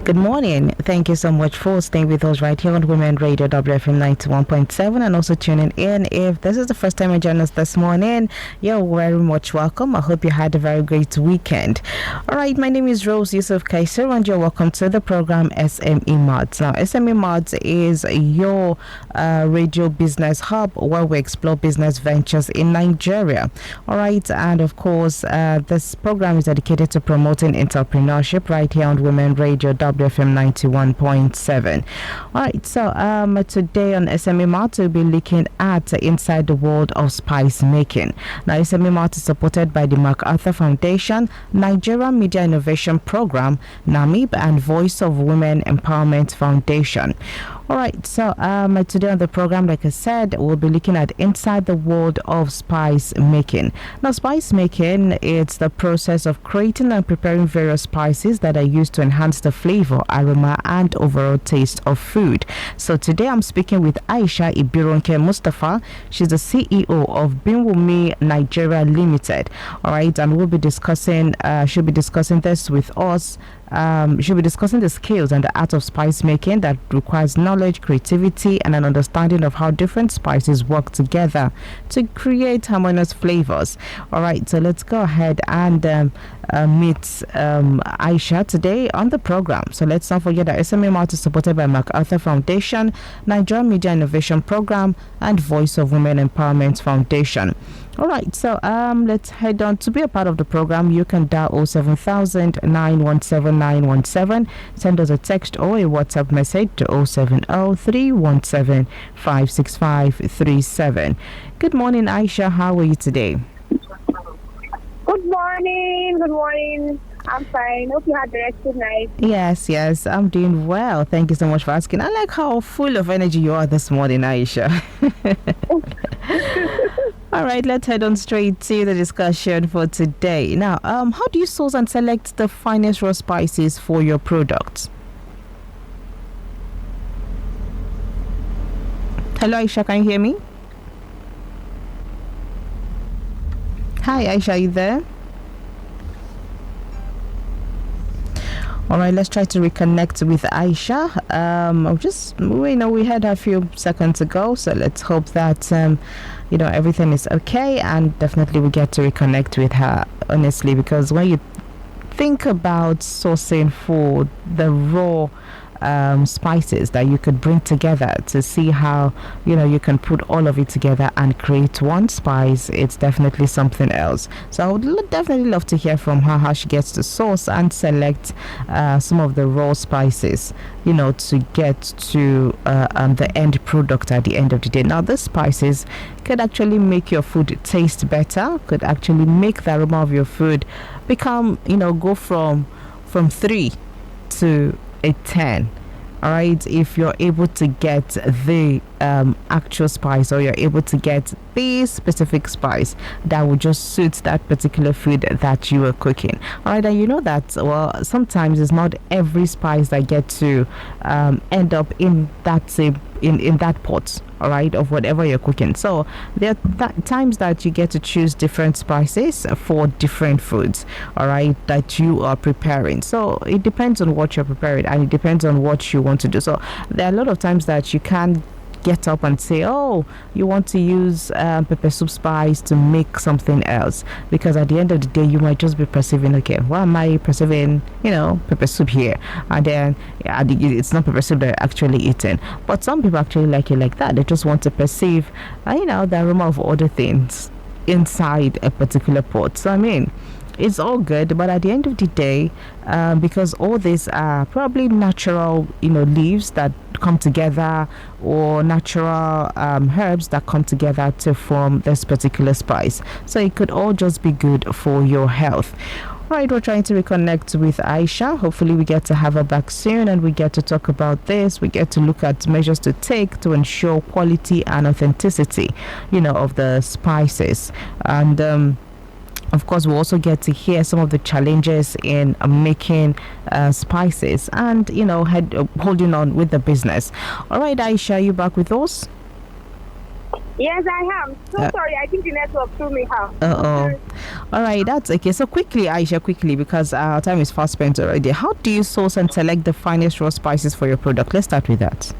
Good morning. Thank you so much for staying with us right here on Women Radio WFM 91.7 and also tuning in. If this is the first time you join us this morning, you're very much welcome. I hope you had a very great weekend. All right, my name is Rose Yusuf Kaiser and you're welcome to the program SME Mart. Now, SME Mart is your radio business hub where we explore business ventures in Nigeria. All right, and of course, this program is dedicated to promoting entrepreneurship right here on Women Radio WFM 91.7. All right, so today on SME Mart, we'll be looking at inside the world of spice making. Now, SME Mart is supported by the MacArthur Foundation, Nigeria Media Innovation Program, NAMIB, and Voice of Women Empowerment Foundation. All right, so today on the program, like I said, we'll be looking at inside the world of spice making. Now, spice making, it's the process of creating and preparing various spices that are used to enhance the flavor, aroma, and overall taste of food. So today I'm speaking with Aisha Ibironke Mustafa. She's the CEO of Binwumi Nigeria Limited. All right, and we'll be discussing, she'll be discussing this with us. She'll be discussing the skills and the art of spice making that requires knowledge, creativity, and an understanding of how different spices work together to create harmonious flavors. All right, so let's go ahead and meet Aisha today on the program. So let's not forget that SME Mart is supported by MacArthur Foundation, Nigeria Media Innovation Program, and Voice of Women Empowerment Foundation. All right, so let's head on. To be a part of the program, you can dial 07000 917 917. Send us a text or a WhatsApp message to 070 317 56537. Good morning, Aisha. How are you today? Good morning. Good morning. I'm fine. Hope you had a restful night. Yes, I'm doing well. Thank you so much for asking. I like how full of energy you are this morning, Aisha. All right, let's head on straight to the discussion for today. Now, how do you source and select the finest raw spices for your products? Hello, Aisha, can you hear me? Hi, Aisha, are you there? All right, let's try to reconnect with Aisha. We had her a few seconds ago, so let's hope that everything is okay, and definitely we get to reconnect with her. Honestly, because when you think about sourcing for the raw spices that you could bring together to see how you can put all of it together and create one spice, it's definitely something else. So I would definitely love to hear from her how she gets to source and select some of the raw spices to get to the end product at the end of the day. Now, the spices could actually make your food taste better, could actually make the aroma of your food become go from 3 to a 10. All right, if you're able to get the actual spice, or you're able to get the specific spice that will just suit that particular food that you are cooking. All right, and you know that sometimes it's not every spice that get to end up in that in that pot, all right, of whatever you're cooking. So there are times that you get to choose different spices for different foods, all right, that you are preparing. So it depends on what you're preparing, and it depends on what you want to do. So there are a lot of times that you can get up and say, oh, you want to use pepper soup spice to make something else, because at the end of the day you might just be perceiving, okay, why am I perceiving pepper soup here, and then it's not pepper soup they're actually eating. But some people actually like it like that. They just want to perceive the aroma of other things inside a particular pot. So I mean, it's all good, but at the end of the day, because all these are probably natural leaves that come together, or natural herbs that come together to form this particular spice, so it could all just be good for your health. All right, we're trying to reconnect with Aisha. Hopefully we get to have her back soon, and we get to talk about this. We get to look at measures to take to ensure quality and authenticity of the spices. And of course, we'll also get to hear some of the challenges in making spices and, holding on with the business. All right, Aisha, are you back with us? Yes, I am. So sorry, I think the network threw me out. Oh. All right, that's okay. So quickly, Aisha, quickly, because our time is fast spent already. How do you source and select the finest raw spices for your product? Let's start with that.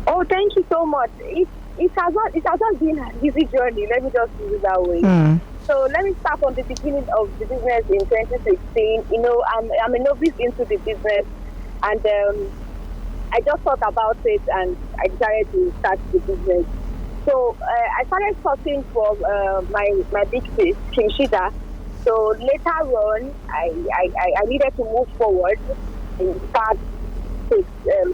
Oh, thank you so much. It has not been an easy journey. Let me just use it that way. Hmm. So let me start from the beginning of the business in 2016. I'm a novice into the business, and I just thought about it, and I decided to start the business. So I started sourcing from my big sis, Kinshida. So later on, I needed to move forward and start with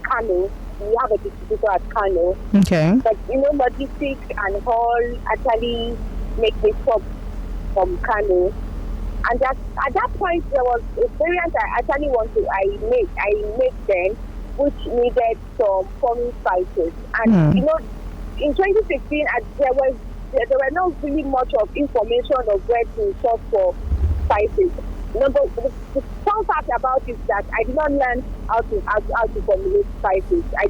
Kano. We have a distributor at Kano. Okay. But logistics and all actually make me stop from Kano. And at that point, there was a variant I actually I made then, which needed some forming spices. And in 2016, there were not really much of information of where to source for spices. But the fun fact about it is that I did not learn how to formulate spices. I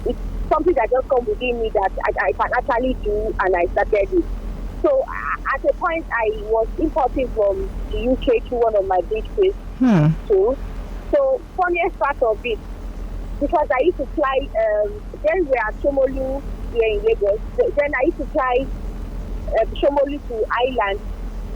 it's something that just come within me that I can actually do, and I started it. So at a point, I was importing from the UK through one of my big fish too. So funniest part of it, because I used to fly. Then we are Shomolu here in Lagos. Then I used to fly Shomolu to Island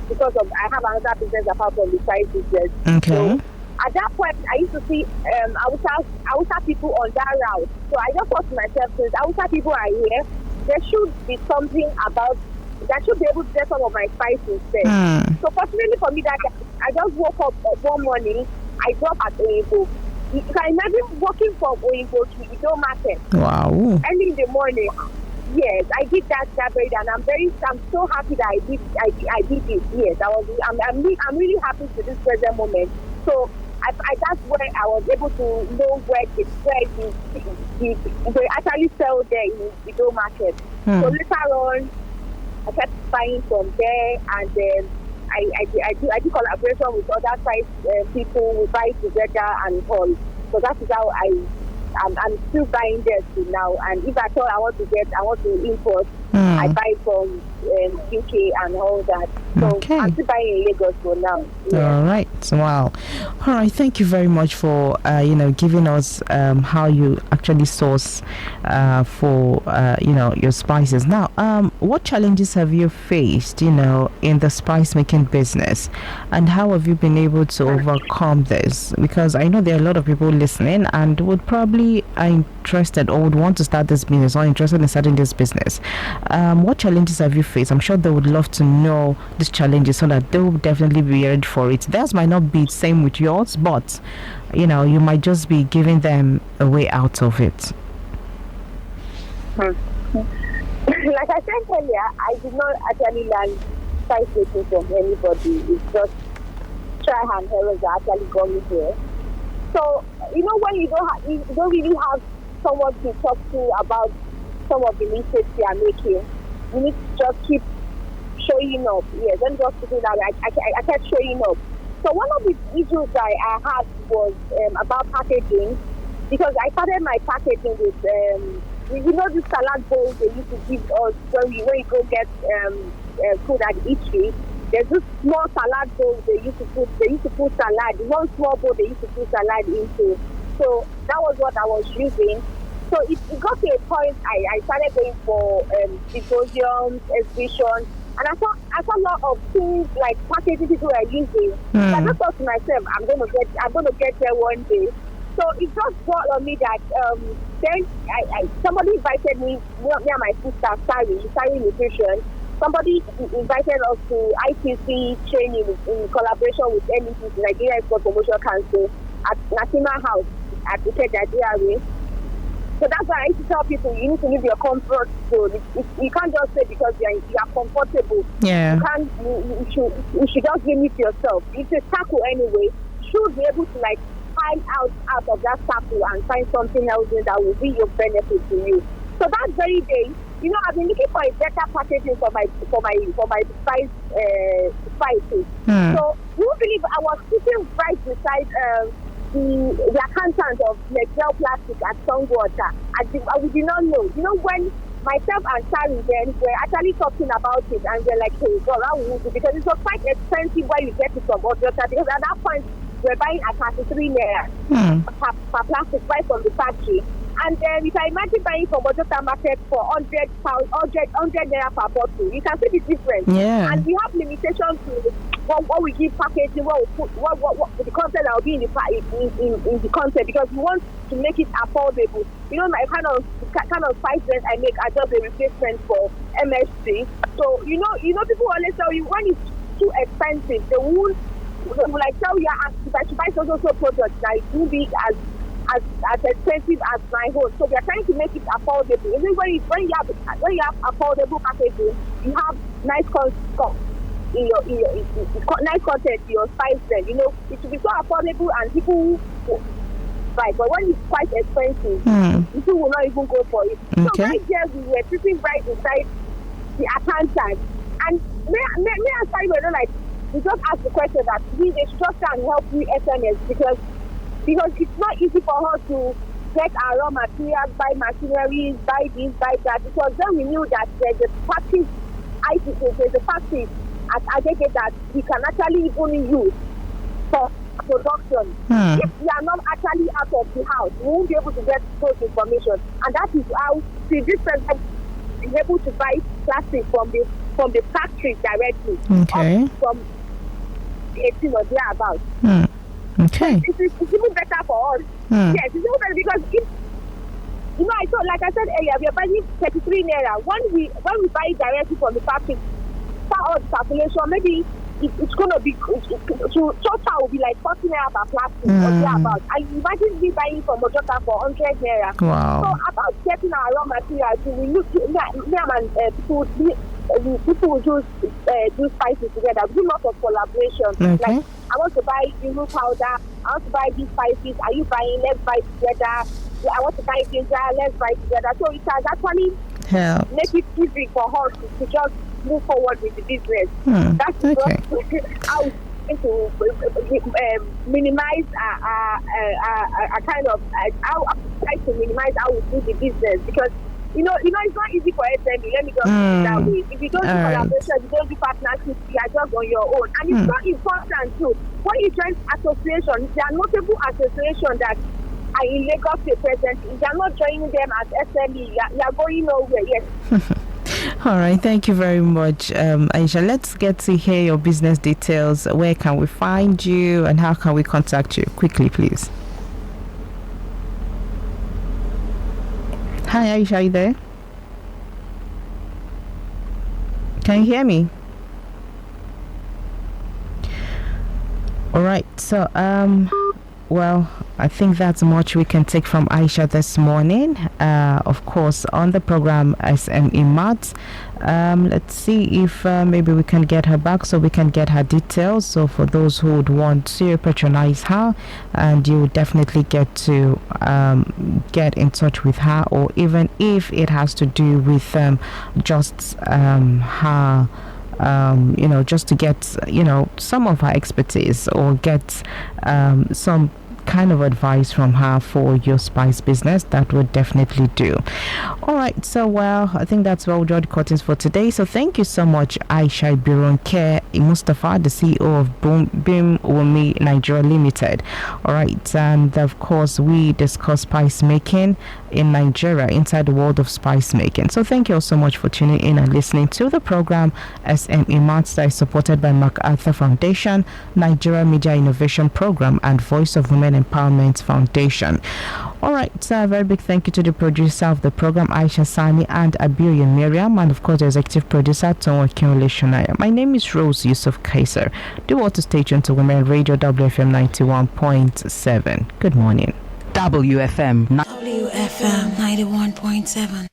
because of I have another business apart from the side business. Okay. So at that point, I used to see Hausa people on that route. So I just thought to myself, since Hausa people are here, there should be something about that should be able to get some of my spices there. So fortunately for me, that I just woke up one morning, I dropped at Oyinbo. You can imagine walking from Oyinbo to Ido Market. Wow. Early in the morning. Yes, I did that very day, and I'm so happy that I did it. Yes, I'm really happy to this present moment. So that's where I was able to know where they actually sell there in the Ido Market. So later on, I kept buying from there, and then I do collaboration with other price people. We buy together and all. So that is how I'm still buying there till now. And if at all I want to import, I buy from UK and all that. So Okay. I'm still buying in Lagos for now. Yeah. All right. Wow. All right. Thank you very much for giving us how you actually source for your spices. Now, what challenges have you faced in the spice making business, and how have you been able to overcome this? Because I know there are a lot of people listening and would probably are interested or would want to start this business or interested in starting this business. What challenges have you faced? I'm sure they would love to know these challenges so that they will definitely be ready for it. Theirs might not be the same with yours, but you might just be giving them a way out of it. Like I said earlier, I did not actually learn spice making from anybody. It's just try and errors that actually got me here. So when you don't really have someone to talk to about some of the mistakes you are making, you need to just keep showing up. Yes, let me just put it that way. I kept showing up. So one of the issues I had was about packaging, because I started my packaging with the salad bowls they used to give us when you go get food at eatery. There's this small salad bowl they used to put salad. One small bowl they used to put salad into. So that was what I was using. So it got to a point I started going for symposiums, exhibitions, and I saw a lot of things like packaging people are using. So I just thought to myself, I'm gonna get there one day. So it just brought on me that then somebody invited me and my sister Sari Nutrition. Somebody invited us to ITC training in collaboration with NEC, Nigeria Export Promotion Council, at Nasima House at Ikeja. So that's why I used to tell people you need to leave your comfort zone. You can't just say because you are comfortable. Yeah. You should just limit yourself. It's a circle anyway. You should be able to find out of that circle and find something else that will be your benefit to you. So that very day, I've been looking for a better packaging for my spices. So you won't believe I was sitting right beside the accountant of Nexel Plastic at Songwater. We did not know. You know, when myself and Sari then were actually talking about it, and we're like, hey, God, how would we do? Because it was quite expensive when you get it from Ojota, because at that point, we're buying at 33 naira per plastic right from the factory. And then if I imagine buying from Ojota market for 100 naira per bottle, you can see the difference. Yeah. And we have limitations to what we give packaging, what we put, what the content that will be in the content, because we want to make it affordable. You know, my kind of price range I make are just a replacement for MSC. So you know, people always tell you when it's too expensive, they will like tell you if I should buy so products that it will be as expensive as my own. So we are trying to make it affordable. Even when you have affordable packaging, you have nice content in nice content in your spice then. You know, it should be so affordable and people will buy. But when it's quite expensive, people will not even go for it. Okay. So right there we were sitting right beside the accountant, and me and Sai were like, we just asked the question that they should just try and help me SMS because it's not easy for us to get our raw materials, buy machineries, buy this, buy that. Because then we knew that there's a factory at Agege that we can actually even use for production. If we are not actually out of the house, we won't be able to get those information. And that is how this person is able to buy plastic from the factory directly. Okay. From 18 or thereabouts. Okay. It's even better for us. Yes, it's even better because if I thought, like I said earlier, we are buying 33 naira. When we buy it directly from the factory, start all the calculation, maybe it's going to be total will be like 40 naira per plastic or thereabouts. And imagine me buying from Ojota for 100 naira. Wow. So about getting our raw materials, we look people will do spices together. We do lots of collaboration. Okay. Like, I want to buy Iru powder. I want to buy these spices. Are you buying? Let's buy together. I want to buy ginger. Let's buy together. So it has actually make it easy for us to just move forward with the business. That's how to minimize how try to minimize how we do the business, because you know it's not easy for SME. Let me just put it that way. If you don't do collaboration, you don't do partnerships, you are just on your own. And it's not important too. When you join associations, there are notable associations that are in Lagos State present. If you are not joining them as SME, you are going nowhere. Yes. All right, thank you very much, Aisha. Let's get to hear your business details. Where can we find you and how can we contact you? Quickly, please. Hi, Aisha, are you there? Can you hear me? All right, so well, I think that's much we can take from Aisha this morning. Of course, on the program SME Mart. Let's see if maybe we can get her back so we can get her details. So for those who would want to patronize her, and you would definitely get to get in touch with her, or even if it has to do with just her just to get some of her expertise, or get some kind of advice from her for your spice business, that would definitely do. All right, so well, I think that's where we'll draw the curtains for today. So thank you so much, Aisha Bironke Mustafa, the CEO of Bim Wumi Nigeria Limited. All right, and of course we discuss spice making in Nigeria, inside the world of spice making. So thank you all so much for tuning in and listening to the program SME Mart, that is supported by MacArthur Foundation, Nigeria Media Innovation Program, and Voice of Women Empowerment Foundation. All right, a very big thank you to the producer of the program, Aisha Sani, and Abiria Miriam, and of course the executive producer, Tonwa Kinole Shonaya. My name is Rose Yusuf Kaiser. Do want to stay tuned to Women Radio WFM 91.7. Good morning. WFM 91.7.